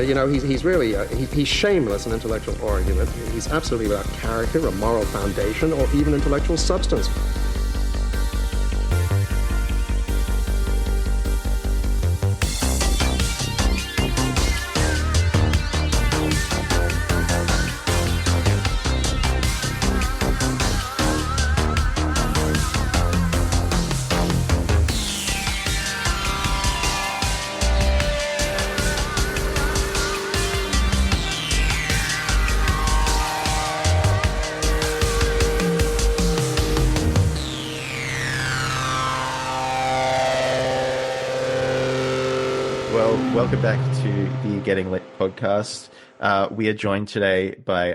he's really he's shameless in intellectual argument. He's absolutely without character, a moral foundation, or even intellectual substance. Welcome back to the Getting Lit podcast. We are joined today by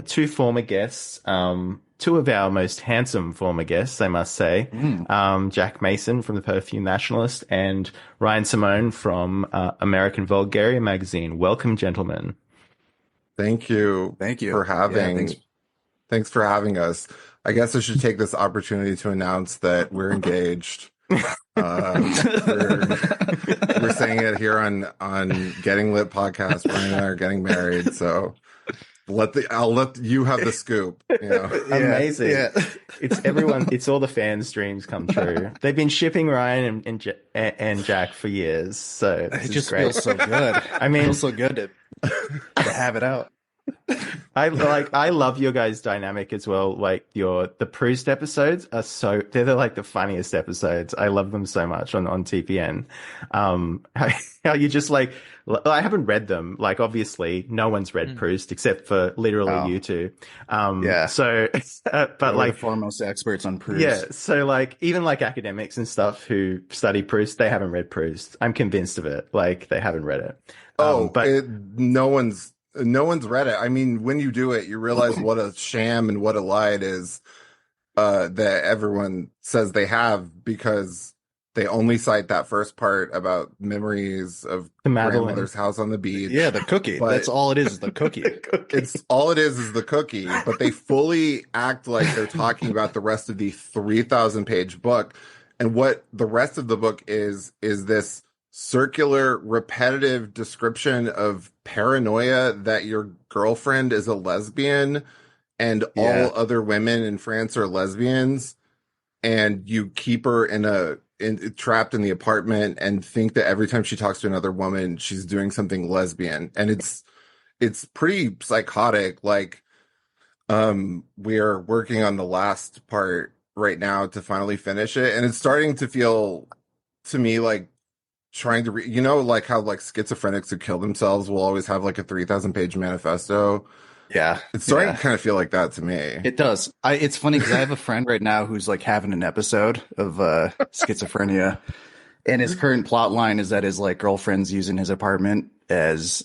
two former guests, two of our most handsome former guests, I must say. Jack Mason from the Perfume Nationalist and Ryan Simón from American Vulgaria magazine. Welcome, gentlemen. Thank you. Thank you for having. Thanks for having us. I guess I should take this opportunity to announce that we're engaged. We're saying it here on Getting Lit podcast. Ryan and I are getting married, so I'll let you have the scoop. Amazing. Yeah. It's all the fans' dreams come true. They've been shipping Ryan and Jack for years, so it just feels so good. I mean, it feels so good to have it out. I love your guys' dynamic as well. Like the Proust episodes are they're the funniest episodes. I love them so much on TPN. How you just I haven't read them. Like, obviously no one's read Proust except for literally you two. So but we're the foremost experts on Proust. Yeah. So even academics and stuff who study Proust, they haven't read Proust. I'm convinced of it. They haven't read it. No one's read it. I mean, when you do it, you realize what a sham and what a lie it is that everyone says they have, because they only cite that first part about memories of the grandmother's house on the beach. Yeah, the cookie. That's all it is the cookie. It's all it is the cookie. But they fully act like they're talking about the rest of the 3,000-page book. And what the rest of the book is this circular, repetitive description of paranoia that your girlfriend is a lesbian and all other women in France are lesbians, and you keep her trapped in the apartment and think that every time she talks to another woman, she's doing something lesbian. And it's pretty psychotic. We are working on the last part right now to finally finish it, and it's starting to feel to me like trying to read, how schizophrenics who kill themselves will always have a 3,000-page manifesto. Yeah. It's starting to kind of feel like that to me. It does. It's funny because I have a friend right now who's having an episode of schizophrenia, and his current plot line is that his girlfriend's using his apartment as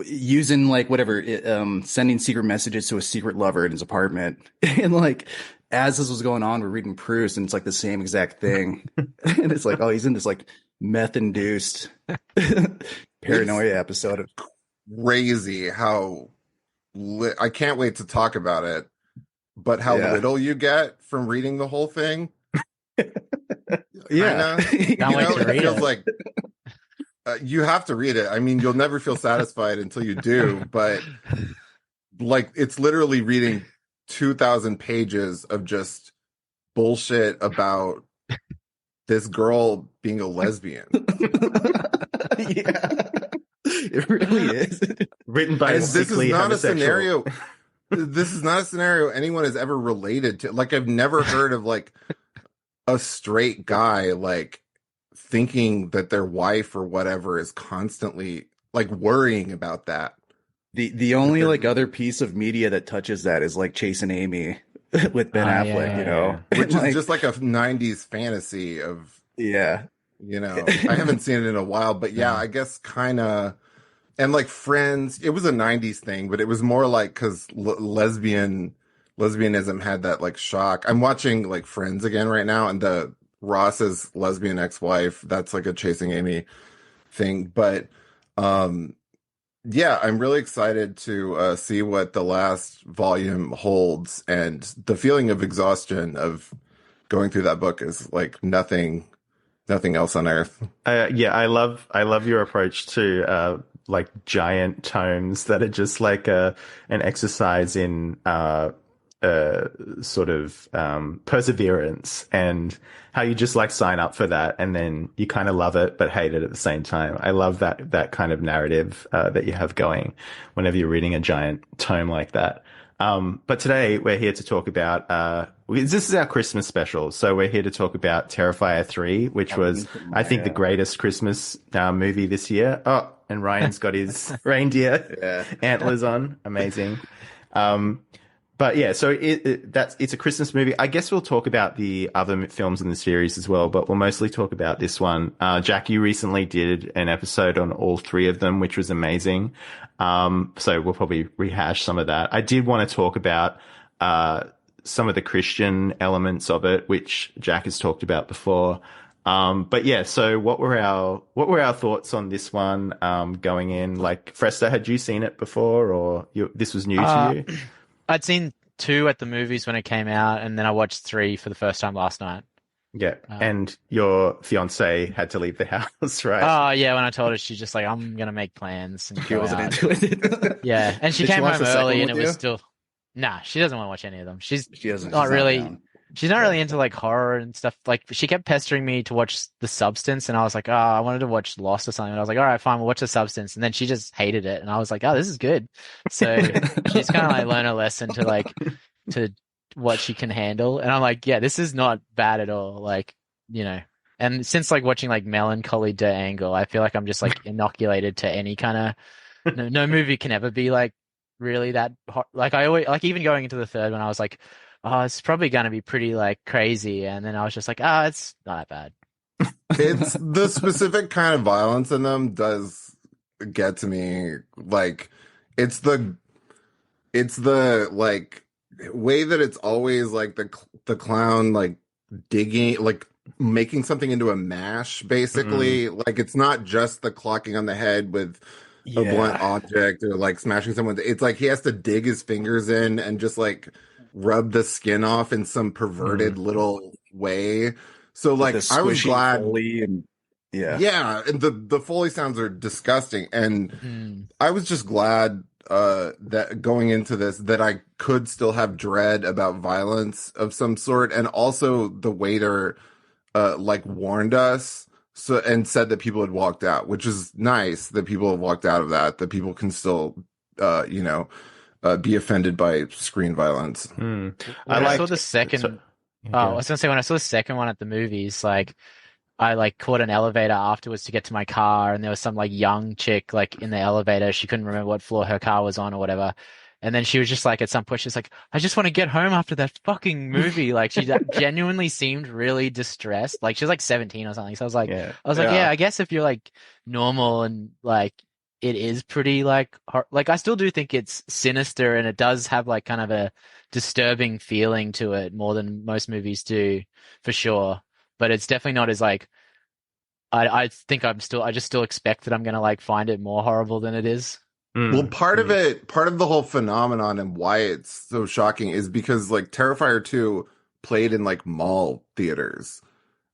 using sending secret messages to a secret lover in his apartment. And as this was going on, we're reading Proust, and it's the same exact thing. And it's he's in this meth-induced paranoia episode. Crazy how I can't wait to talk about it, but how little you get from reading the whole thing. It feels like you have to read it. I mean, you'll never feel satisfied until you do, but it's literally reading 2,000 pages of just bullshit about this girl being a lesbian. Yeah, it really is. Written by this is not a scenario. This is not a scenario anyone has ever related to. I've never heard of a straight guy thinking that their wife or whatever is constantly worrying about that. The only other piece of media that touches that is Chasing Amy with Ben Affleck, which is just a 90s fantasy of I haven't seen it in a while, but I guess kind of. And Friends, it was a 90s thing, but it was more because lesbianism had that shock. I'm watching Friends again right now, and the Ross's lesbian ex-wife, that's a Chasing Amy thing, but I'm really excited to see what the last volume holds, and the feeling of exhaustion of going through that book is nothing Nothing else on earth. Yeah, I love your approach to like giant tomes that are just like an exercise in sort of perseverance, and how you just like sign up for that and then you kind of love it but hate it at the same time. I love that kind of narrative that you have going whenever you're reading a giant tome like that. But today we're here to talk about, this is our Christmas special. So we're here to talk about Terrifier 3, which was, I think, the greatest Christmas movie this year. Oh, and Ryan's got his reindeer antlers on. Amazing. But yeah, so it's a Christmas movie. I guess we'll talk about the other films in the series as well, but we'll mostly talk about this one. Jack, you recently did an episode on all three of them, which was amazing. So we'll probably rehash some of that. I did want to talk about some of the Christian elements of it, which Jack has talked about before. But yeah, so what were our thoughts on this one going in? Like, Fresta, had you seen it before, or this was new to you? I'd seen 2 at the movies when it came out, and then I watched 3 for the first time last night. Yeah, and your fiance had to leave the house, right? Oh, yeah, when I told her, she's just like, I'm going to make plans. And She wasn't into it. Yeah, and she Did she came watch home the second early, one and it with was you? still... Nah, she doesn't want to watch any of them. She doesn't. Not She's really... down. She's not really into like horror and stuff. Like, she kept pestering me to watch The Substance, and I was like, oh, I wanted to watch Lost or something. And I was like, all right, fine, we'll watch The Substance. And then she just hated it, and I was like, oh, this is good. So she's kind of like learned a lesson to what she can handle. And I'm like, yeah, this is not bad at all. Like, you know. And since like watching like Melancholy de Angle, I feel like I'm just like inoculated to any kind of no movie can ever be like really that hot. Like, I always like, even going into the third one, I was like, oh, it's probably going to be pretty like crazy. And then I was just like, it's not that bad. It's the specific kind of violence in them does get to me. Like, it's the like way that it's always like the clown like digging, like making something into a mash, basically. Like, it's not just the clocking on the head with a blunt object or like smashing someone. It's like he has to dig his fingers in and just like rub the skin off in some perverted little way. So like, I was glad. And the Foley sounds are disgusting, and I was just glad that going into this that I could still have dread about violence of some sort, and also the waiter like warned us and said that people had walked out, which is nice that people have walked out of that people can still be offended by screen violence. I saw the second. I was gonna say, when I saw the second one at the movies, like, I like caught an elevator afterwards to get to my car, and there was some like young chick like in the elevator. She couldn't remember what floor her car was on or whatever. And then she was just like, at some point, she's like, I just want to get home after that fucking movie. Like, she genuinely seemed really distressed. Like, she was like 17 or something. So I was like, yeah, I guess if you're like normal and like, it is pretty like I still do think it's sinister, and it does have like kind of a disturbing feeling to it more than most movies do, for sure. But it's definitely not as like, I think I just still expect that I'm gonna like find it more horrible than it is. Well, part of the whole phenomenon and why it's so shocking is because like Terrifier 2 played in like mall theaters,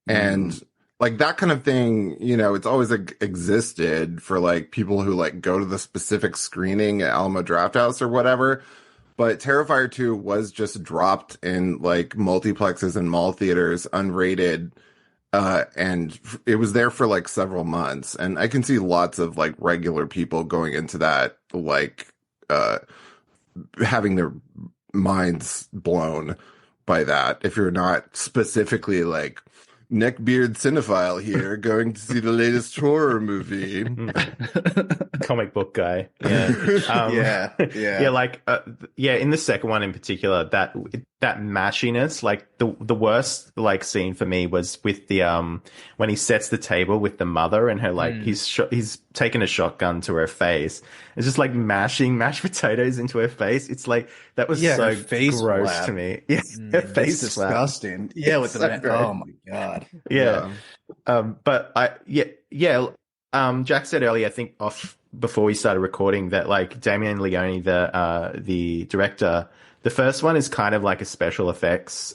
and like that kind of thing, it's always existed for like people who like go to the specific screening at Alamo Drafthouse or whatever. But Terrifier 2 was just dropped in like multiplexes and mall theaters unrated. And it was there for like several months, and I can see lots of like regular people going into that, like, having their minds blown by that. If you're not specifically like neckbeard cinephile here, going to see the latest horror movie, comic book guy, yeah, in the second one in particular, that mashiness, like the worst like scene for me was with the when he sets the table with the mother and her, like he's taken a shotgun to her face. It's just like mashing mashed potatoes into her face. It's like that was so gross slap to me. Yeah, her face is disgusting. Yeah, with the oh my god. Yeah. Jack said earlier, I think off before we started recording, that like Damien Leone, the director, the first one is kind of like a special effects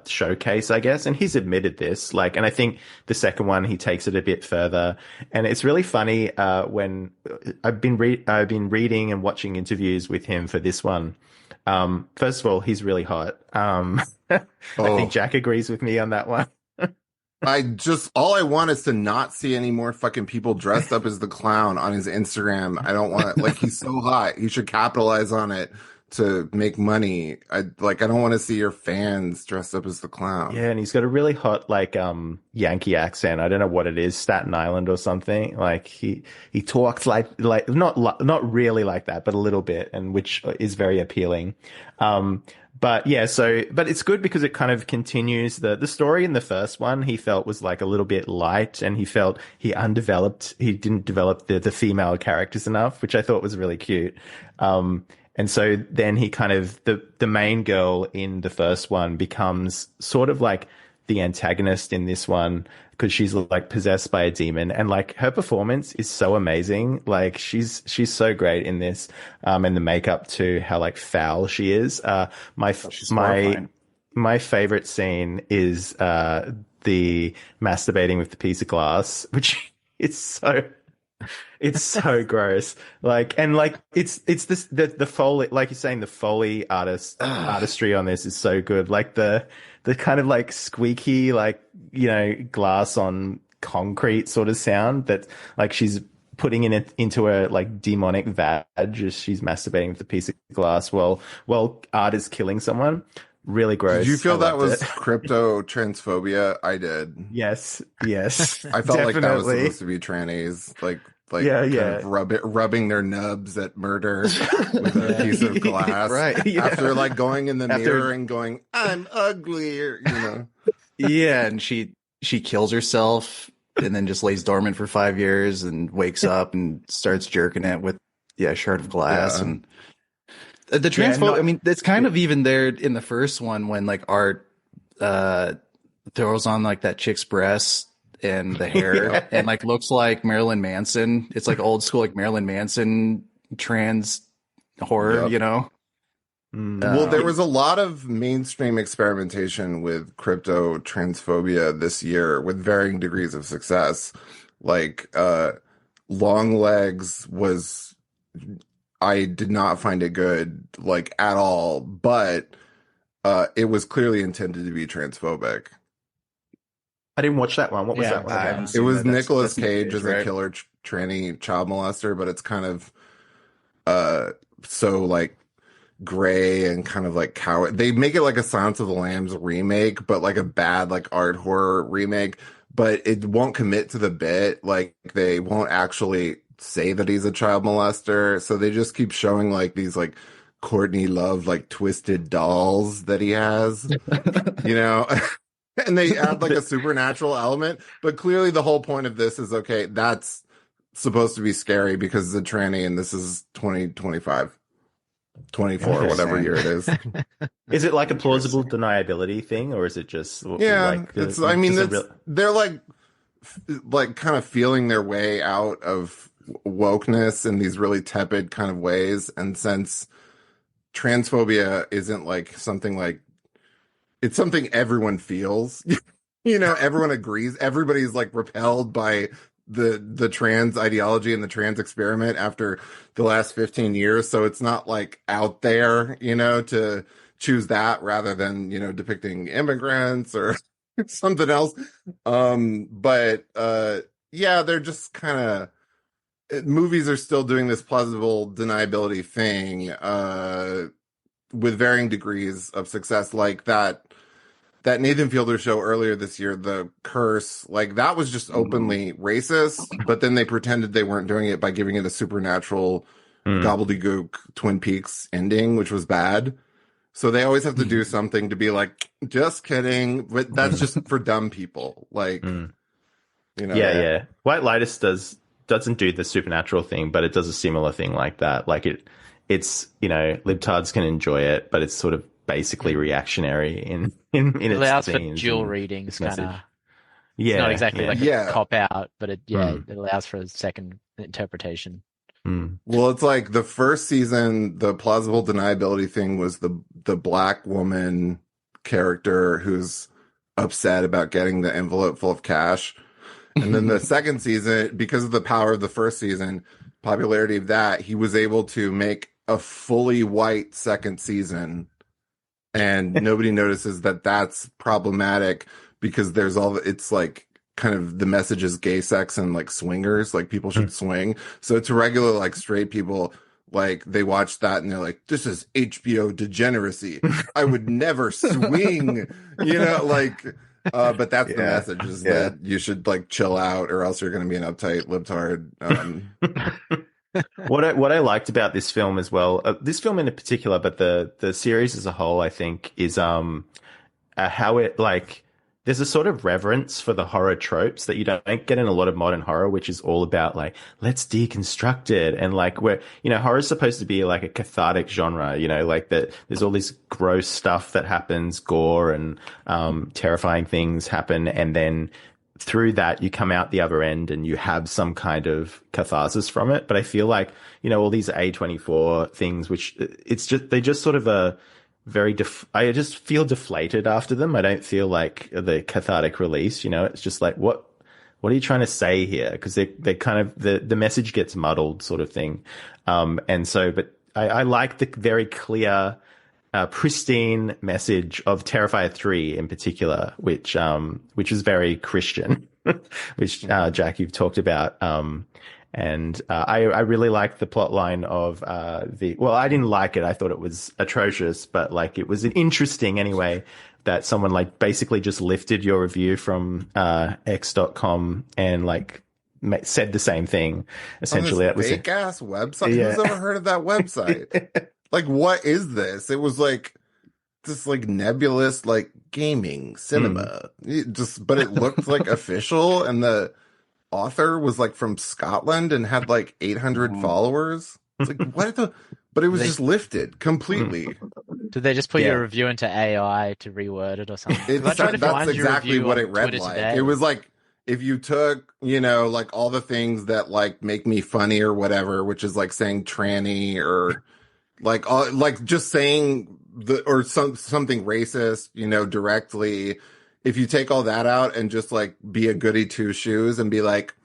showcase, I guess, and he's admitted this. Like, and I think the second one he takes it a bit further, and it's really funny when I've been reading and watching interviews with him for this one. First of all, he's really hot. I think Jack agrees with me on that one. All I want is to not see any more fucking people dressed up as the clown on his Instagram. I don't want, like, he's so hot. He should capitalize on it to make money. I don't want to see your fans dressed up as the clown. Yeah, and he's got a really hot, like, Yankee accent. I don't know what it is, Staten Island or something. Like, he talks like not really like that, but a little bit, and which is very appealing. But yeah, but it's good because it kind of continues the story in the first one. He felt was like a little bit light, and he felt he didn't develop the female characters enough, which I thought was really cute. And so then he kind of, the main girl in the first one becomes sort of like the antagonist in this one, because she's like possessed by a demon, and like her performance is so amazing. Like she's so great in this, and the makeup too, how like foul she is. My favorite scene is the masturbating with the piece of glass, which is so gross. Like, and like it's this the Foley, like you're saying, the Foley artistry on this is so good. Like the kind of like squeaky, like, you know, glass on concrete sort of sound that like she's putting into a like demonic vag as she's masturbating with a piece of glass while art is killing someone. Really gross. Did you feel that was crypto transphobia? I did. Yes. I felt like that was supposed to be trannies. Like yeah. Kind of rubbing their nubs at murder with a piece of glass. Right. Yeah. After like going in the mirror and going, I'm ugly, or, you know. Yeah, and she kills herself and then just lays dormant for 5 years and wakes up and starts jerking it with a shard of glass. And the transphobe, I mean, it's kind of even there in the first one when like Art throws on like that chick's breasts and the hair and like looks like Marilyn Manson. It's like old school, like Marilyn Manson trans horror, you know? Well, there was a lot of mainstream experimentation with crypto transphobia this year with varying degrees of success. Like, Long Legs I did not find it good, like, at all, but it was clearly intended to be transphobic. I didn't watch that one. What was that one about? It was Nicolas Cage as a killer tranny child molester, but it's kind of so like gray and kind of like coward. They make it like a Silence of the Lambs remake, but like a bad like art horror remake. But it won't commit to the bit. Like they won't actually say that he's a child molester, so they just keep showing like these like Courtney Love like twisted dolls that he has, you know. And they add like a supernatural element, but clearly the whole point of this is, okay, that's supposed to be scary because it's a tranny and this is 2025, 24, whatever year it is. Is it like a plausible deniability thing, or is it just like it's they're like kind of feeling their way out of wokeness in these really tepid kind of ways. And since transphobia isn't like something like, it's something everyone feels, you know, everyone agrees. Everybody's like repelled by the trans ideology and the trans experiment after the last 15 years. So it's not like out there, you know, to choose that rather than, you know, depicting immigrants or something else. But they're just kind of, movies are still doing this plausible deniability thing with varying degrees of success, like that Nathan Fielder show earlier this year, The Curse, like that was just openly racist, but then they pretended they weren't doing it by giving it a supernatural gobbledygook Twin Peaks ending, which was bad. So they always have to do something to be like, just kidding, but that's just for dumb people. Like, you know. Yeah. White Lotus doesn't do the supernatural thing, but it does a similar thing like that. Like it's, you know, libtards can enjoy it, but it's sort of basically reactionary in its allows for themes dual and readings, kind of. Yeah, it's not exactly like a cop out, but it allows for a second interpretation. Well, it's like the first season, the plausible deniability thing was the black woman character who's upset about getting the envelope full of cash. And then the second season, because of the power of the first season, popularity of that, he was able to make a fully white second season. And nobody notices that that's problematic because there's it's like kind of the message is gay sex and like swingers, like people should swing. So to regular like straight people, like they watch that and they're like, this is HBO degeneracy. I would never swing, like, but that's the message is that you should like chill out or else you're going to be an uptight libtard. What I liked about this film as well, this film in particular, but the series as a whole, I think is how it like there's a sort of reverence for the horror tropes that you don't get in a lot of modern horror, which is all about like, let's deconstruct it. And like horror is supposed to be like a cathartic genre, like that there's all this gross stuff that happens, gore and terrifying things happen. And then through that, you come out the other end and you have some kind of catharsis from it. But I feel like, all these A24 things, which they just sort of a very, I just feel deflated after them. I don't feel like the cathartic release, it's just like, what are you trying to say here? Because they kind of, the message gets muddled sort of thing. And so, but I like the very clear, pristine message of Terrifier 3 in particular, which is very Christian, which, Jack, you've talked about. And I really liked the plot line of well, I didn't like it. I thought it was atrocious, but like it was interesting anyway that someone like basically just lifted your review from X.com and like said the same thing. Essentially, that was fake ass website. Yeah. Who's ever heard of that website? Like, what is this? It was like this like nebulous like gaming cinema. But it looked like official, and the author was like from Scotland and had like 800 followers. It's like, but it was just lifted completely. Did they just put your review into AI to reword it or something? That's exactly what it read like. Today. It was like, if you took, like all the things that like make me funny or whatever, which is like saying tranny or like just saying something racist, directly. If you take all that out and just like be a goody two shoes and be like,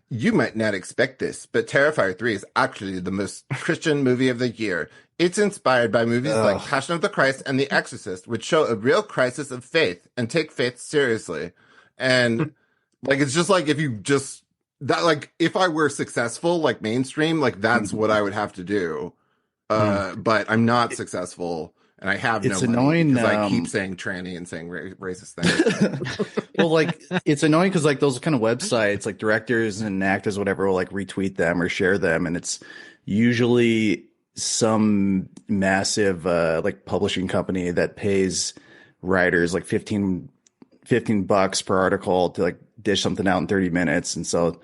you might not expect this, but Terrifier 3 is actually the most Christian movie of the year. It's inspired by movies like Passion of the Christ and The Exorcist, which show a real crisis of faith and take faith seriously. And like, it's just like, if I were successful, like mainstream, like that's what I would have to do. But I'm not successful. And I have it's no annoying because I keep saying tranny and saying racist things. Well, like it's annoying because like those kind of websites, like directors and actors, whatever, will like retweet them or share them, and it's usually some massive like publishing company that pays writers like $15 per article to like dish something out in 30 minutes, and so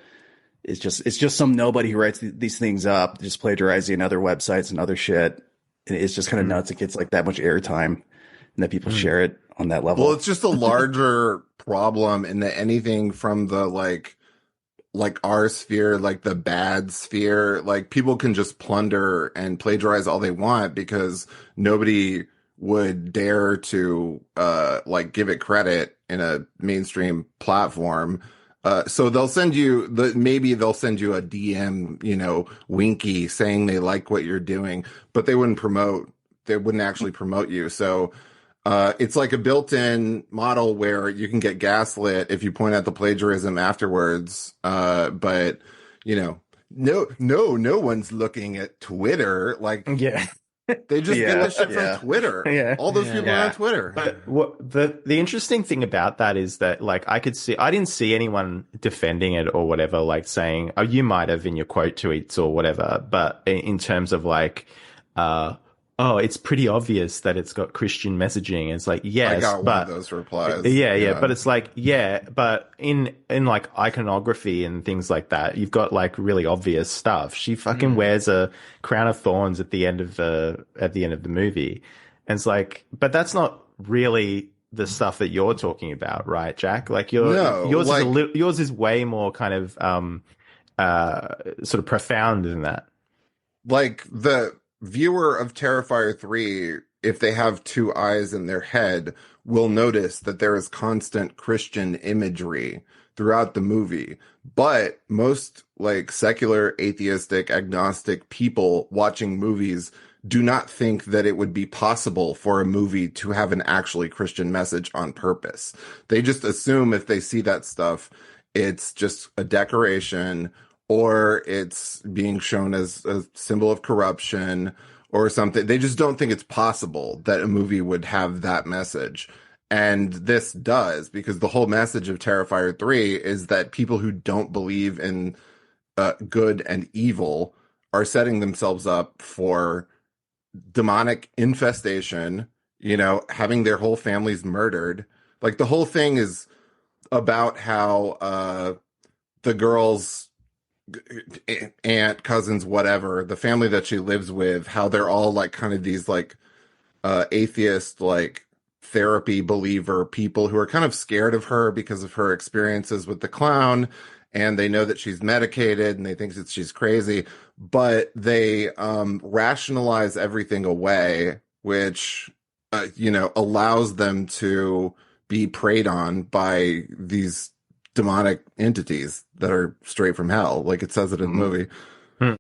it's just some nobody who writes these things up, just plagiarizing other websites and other shit. And it's just kind of nuts. It gets like that much airtime and that people share it on that level. Well, it's just a larger problem in that anything from the like our sphere, like the bad sphere, like people can just plunder and plagiarize all they want because nobody would dare to like give it credit in a mainstream platform. So they'll send you maybe they'll send you a DM, winky saying they like what you're doing, but they wouldn't actually promote you. So, it's like a built-in model where you can get gaslit if you point out the plagiarism afterwards. But no one's looking at Twitter. Like, they just get this shit from Twitter. Yeah. All those people are on Twitter. But what the interesting thing about that is that like I didn't see anyone defending it or whatever, like saying, oh, you might have in your quote tweets or whatever, but in terms of like, oh, it's pretty obvious that it's got Christian messaging. It's like, yes, I got one of those replies. Yeah. But it's like, but in like iconography and things like that, you've got like really obvious stuff. She fucking wears a crown of thorns at the end of the movie. And it's like, but that's not really the stuff that you're talking about, right, Jack? Like yours is way more kind of, sort of profound than that. like the viewer of Terrifier 3, if they have two eyes in their head, will notice that there is constant Christian imagery throughout the movie. But most like secular, atheistic, agnostic people watching movies do not think that it would be possible for a movie to have an actually Christian message on purpose. They just assume if they see that stuff, it's just a decoration, or it's being shown as a symbol of corruption or something. They just don't think it's possible that a movie would have that message. And this does, because the whole message of Terrifier 3 is that people who don't believe in good and evil are setting themselves up for demonic infestation, having their whole families murdered. Like, the whole thing is about how the girl's aunt, cousins, whatever, the family that she lives with, how they're all like kind of these like atheist, like therapy believer people who are kind of scared of her because of her experiences with the clown, and they know that she's medicated and they think that she's crazy, but they rationalize everything away, which allows them to be preyed on by these demonic entities that are straight from hell, like it says it in the movie.